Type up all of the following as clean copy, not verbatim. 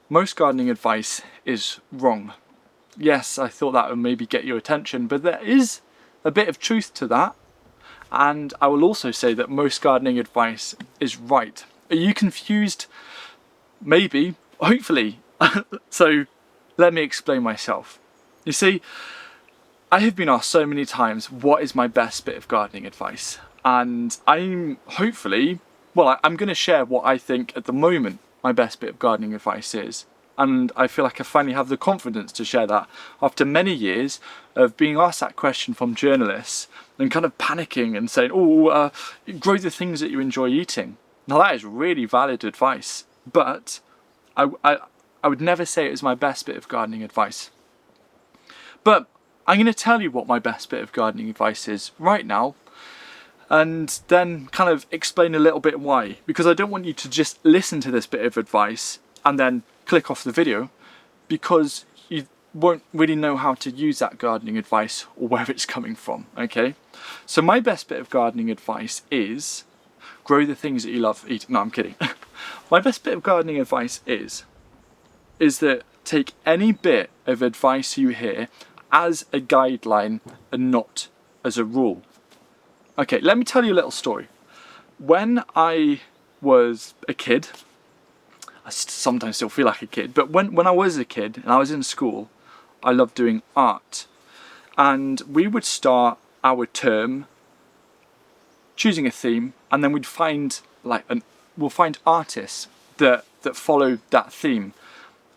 most gardening advice is wrong. Yes, I thought that would maybe get your attention, but there is a bit of truth to that. And I will also say that most gardening advice is right. Are you confused? Maybe, hopefully. So let me explain myself. You see, I have been asked so many times, what is my best bit of gardening advice? And I'm going to share what I think at the moment my best bit of gardening advice is. And I feel like I finally have the confidence to share that after many years of being asked that question from journalists and kind of panicking and saying, grow the things that you enjoy eating. Now that is really valid advice, but I would never say it is my best bit of gardening advice. But I'm going to tell you what my best bit of gardening advice is right now, and then kind of explain a little bit why, because I don't want you to just listen to this bit of advice and then click off the video, because you won't really know how to use that gardening advice or where it's coming from, okay? So my best bit of gardening advice is grow the things that you love eating. No, I'm kidding. My best bit of gardening advice is that take any bit of advice you hear as a guideline and not as a rule. Okay, let me tell you a little story. When I was a kid, I sometimes still feel like a kid, but when I was a kid and I was in school, I loved doing art. And we would start our term choosing a theme, and then we'd find we'll find artists that follow that theme.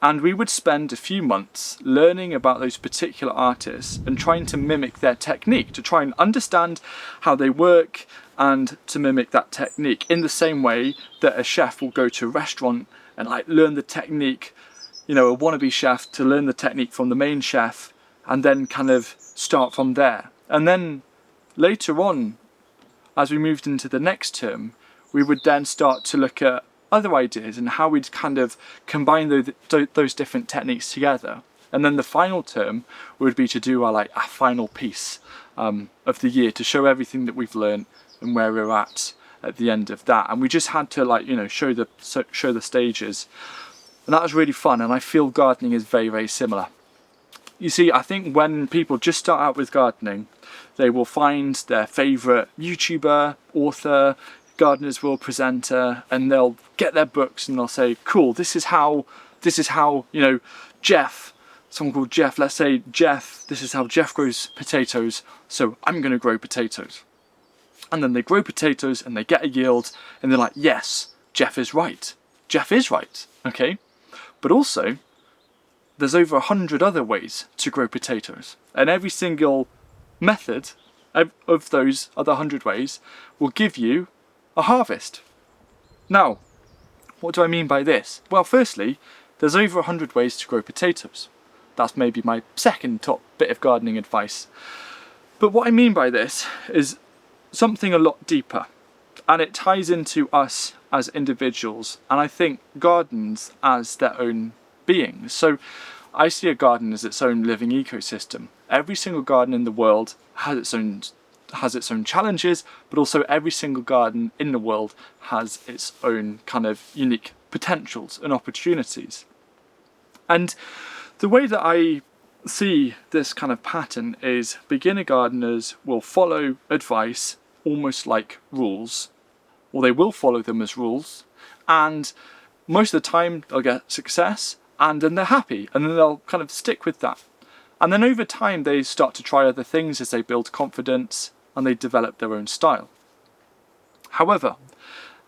And we would spend a few months learning about those particular artists and trying to mimic their technique, to try and understand how they work and to mimic that technique in the same way that a chef will go to a restaurant and learn the technique, a wannabe chef to learn the technique from the main chef and then kind of start from there. And then later on, as we moved into the next term, we would then start to look at other ideas and how we'd kind of combine those different techniques together. And then the final term would be to do our final piece of the year to show everything that we've learned and where we're at the end of that. And we just had to show the stages, and that was really fun. And I feel gardening is very, very similar. You see, I think when people just start out with gardening, they will find their favourite YouTuber, author, Gardener's World presenter, and they'll get their books and they'll say, cool, this is how Jeff, someone called Jeff, let's say Jeff, this is how Jeff grows potatoes, so I'm going to grow potatoes. And then they grow potatoes and they get a yield and they're like, yes, Jeff is right. Jeff is right, okay? But also, there's over 100 other ways to grow potatoes, and every single method of those other 100 ways will give you a harvest. Now, what do I mean by this? Well, firstly, there's over 100 ways to grow potatoes. That's maybe my second top bit of gardening advice. But what I mean by this is something a lot deeper, and it ties into us as individuals, and I think gardens as their own beings. So I see a garden as its own living ecosystem. Every single garden in the world has its own challenges, but also every single garden in the world has its own kind of unique potentials and opportunities. And the way that I see this kind of pattern is beginner gardeners will follow advice almost like rules, or they will follow them as rules, and most of the time they'll get success and then they're happy and then they'll kind of stick with that. And then over time they start to try other things as they build confidence and they develop their own style. However,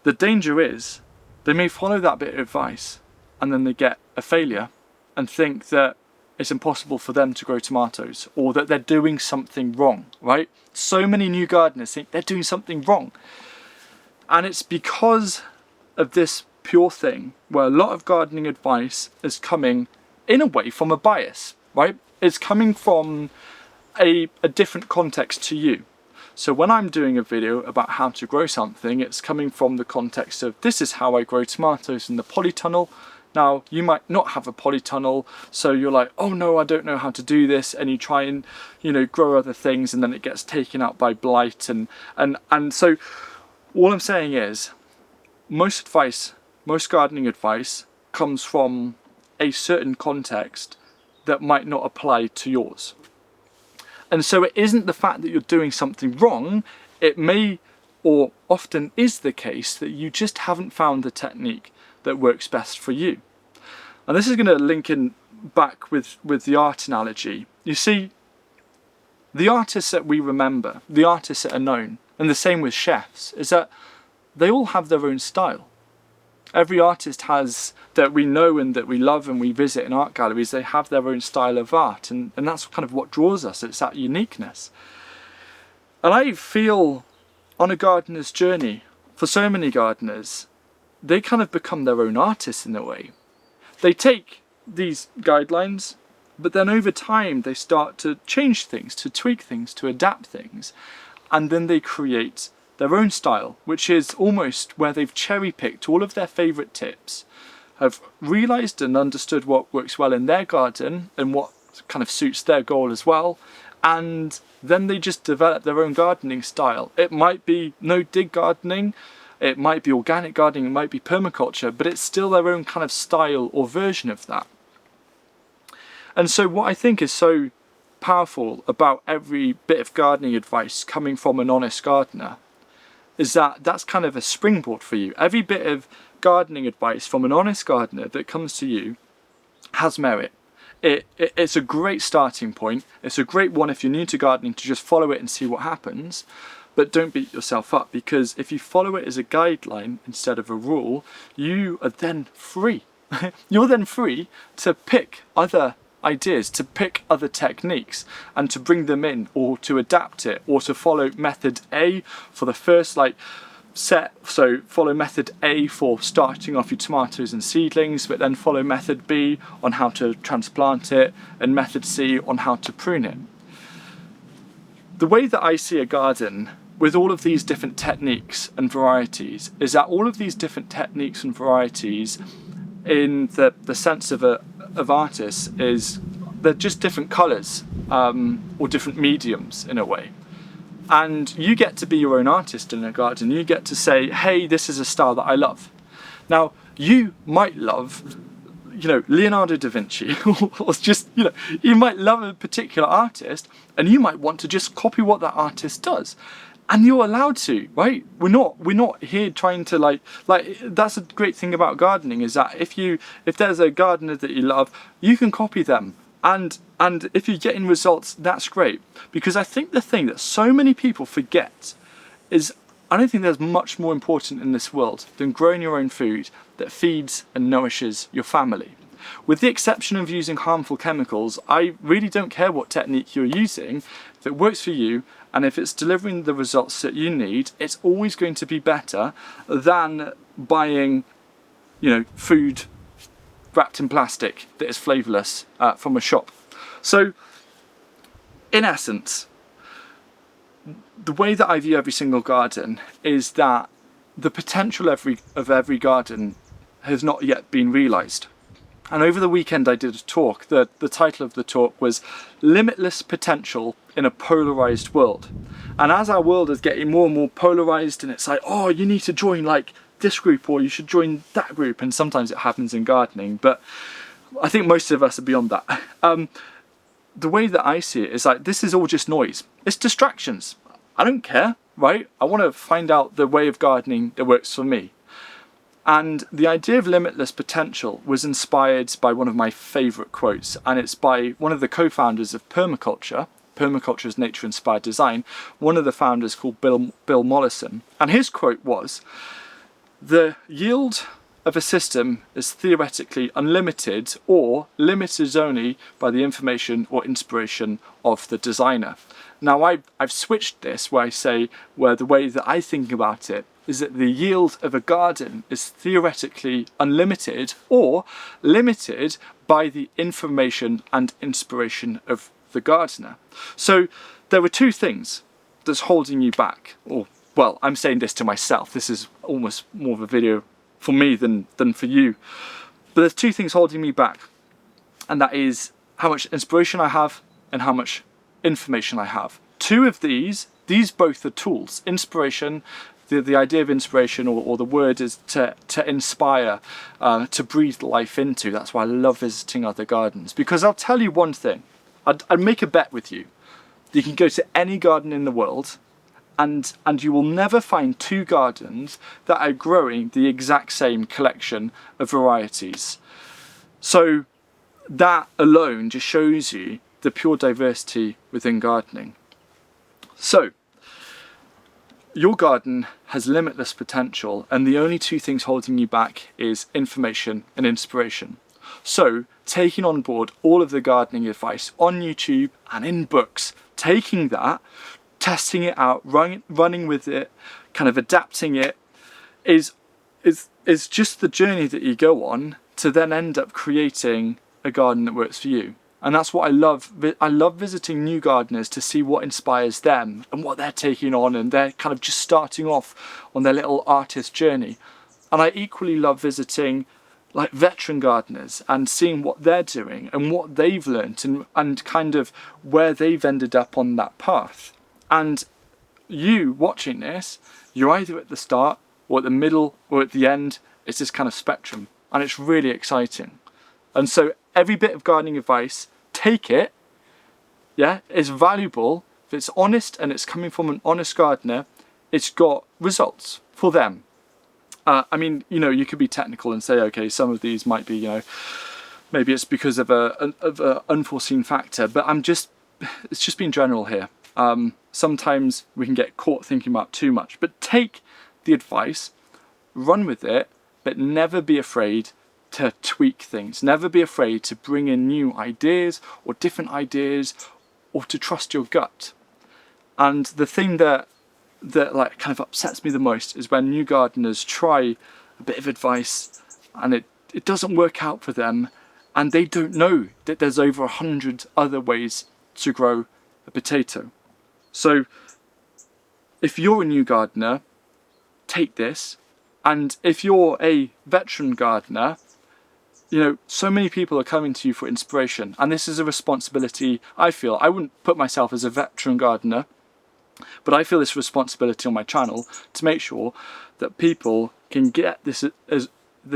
the danger is they may follow that bit of advice and then they get a failure and think that it's impossible for them to grow tomatoes, or that they're doing something wrong, right? So many new gardeners think they're doing something wrong. And it's because of this pure thing where a lot of gardening advice is coming in a way from a bias, right? It's coming from a different context to you. So when I'm doing a video about how to grow something, it's coming from the context of this is how I grow tomatoes in the polytunnel. Now, you might not have a polytunnel, so you're like, oh no, I don't know how to do this, and you try and, grow other things, and then it gets taken out by blight, and so all I'm saying is, most gardening advice comes from a certain context that might not apply to yours. And so it isn't the fact that you're doing something wrong, it may or often is the case that you just haven't found the technique that works best for you. And this is going to link in back with the art analogy. You see, the artists that we remember, the artists that are known, and the same with chefs, is that they all have their own style. Every artist has, that we know and that we love and we visit in art galleries, they have their own style of art, and that's kind of what draws us, it's that uniqueness. And I feel on a gardener's journey, for so many gardeners, they kind of become their own artists in a way. They take these guidelines, but then over time they start to change things, to tweak things, to adapt things, and then they create their own style, which is almost where they've cherry-picked all of their favourite tips, have realised and understood what works well in their garden and what kind of suits their goal as well, and then they just develop their own gardening style. It might be no-dig gardening, it might be organic gardening, it might be permaculture, but it's still their own kind of style or version of that. And so what I think is so powerful about every bit of gardening advice coming from an honest gardener is that that's kind of a springboard for you. Every bit of gardening advice from an honest gardener that comes to you has merit. It's a great starting point. It's a great one if you're new to gardening to just follow it and see what happens. But don't beat yourself up, because if you follow it as a guideline instead of a rule, you are then free. You're then free to pick other ideas, to pick other techniques and to bring them in, or to adapt it, or to follow method A for the first set. So follow method A for starting off your tomatoes and seedlings, but then follow method B on how to transplant it, and method C on how to prune it. The way that I see a garden with all of these different techniques and varieties is that all of these different techniques and varieties, in the sense of artists, is they're just different colours or different mediums in a way. And you get to be your own artist in a garden. You get to say, hey, this is a style that I love. Now, you might love, Leonardo da Vinci, or just, you might love a particular artist, and you might want to just copy what that artist does. And you're allowed to, right? We're not here trying to like that's a great thing about gardening, is that if there's a gardener that you love, you can copy them. And if you're getting results, that's great. Because I think the thing that so many people forget is, I don't think there's much more important in this world than growing your own food that feeds and nourishes your family. With the exception of using harmful chemicals, I really don't care what technique you're using. If it works for you, and if it's delivering the results that you need, it's always going to be better than buying, food wrapped in plastic that is flavourless from a shop. So, in essence, the way that I view every single garden is that the potential of every garden has not yet been realised. And over the weekend I did a talk. The title of the talk was Limitless Potential in a Polarised World. And as our world is getting more and more polarised, and it's like, oh, you need to join this group, or you should join that group, and sometimes it happens in gardening, but I think most of us are beyond that. The way that I see it is this is all just noise. It's distractions. I don't care, right? I want to find out the way of gardening that works for me. And the idea of limitless potential was inspired by one of my favourite quotes, and it's by one of the co-founders of permaculture. Permaculture is nature-inspired design. One of the founders called Bill Mollison. And his quote was, "The yield of a system is theoretically unlimited, or limited only by the information or inspiration of the designer." Now I've switched this where I say, where the way that I think about it is that the yield of a garden is theoretically unlimited or limited by the information and inspiration of the gardener. So there are two things that's holding you back. Or, well, I'm saying this to myself. This is almost more of a video for me than for you. But there's two things holding me back. And that is how much inspiration I have and how much information I have. Two of these both are tools. Inspiration, the idea of inspiration, or the word is to inspire, to breathe life into. That's why I love visiting other gardens, because I'll tell you one thing. I'd make a bet with you. You can go to any garden in the world, and you will never find two gardens that are growing the exact same collection of varieties. So that alone just shows you the pure diversity within gardening. So your garden has limitless potential, and the only two things holding you back is information and inspiration. So taking on board all of the gardening advice on YouTube and in books, taking that, testing it out, running with it, kind of adapting it, is just the journey that you go on to then end up creating a garden that works for you. And that's what I love. I love visiting new gardeners to see what inspires them and what they're taking on, and they're kind of just starting off on their little artist journey. And I equally love visiting like veteran gardeners and seeing what they're doing and what they've learnt, and kind of where they've ended up on that path. And you watching this, you're either at the start or at the middle or at the end. It's this kind of spectrum, and it's really exciting. And so every bit of gardening advice, take it, yeah, it's valuable. If it's honest and it's coming from an honest gardener, it's got results for them. I mean, you know, you could be technical and say, okay, some of these might be, you know, maybe it's because of a unforeseen factor, but it's just being general here. Sometimes we can get caught thinking about too much, but take the advice, run with it, but never be afraid to tweak things. Never be afraid to bring in new ideas or different ideas, or to trust your gut. And the thing that like kind of upsets me the most is when new gardeners try a bit of advice and it doesn't work out for them, and they don't know that there's over 100 other ways to grow a potato. So if you're a new gardener, take this. And if you're a veteran gardener, you know, so many people are coming to you for inspiration, and this is a responsibility. I feel I wouldn't put myself as a veteran gardener, but I feel this responsibility on my channel to make sure that people can get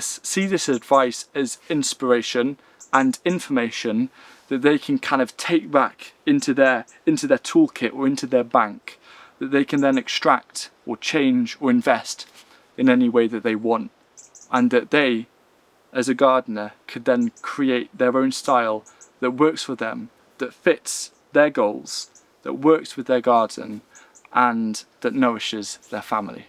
see this advice as inspiration and information that they can kind of take back into their toolkit or into their bank, that they can then extract or change or invest in any way that they want, and that they, as a gardener, could then create their own style that works for them, that fits their goals, that works with their garden, and that nourishes their family.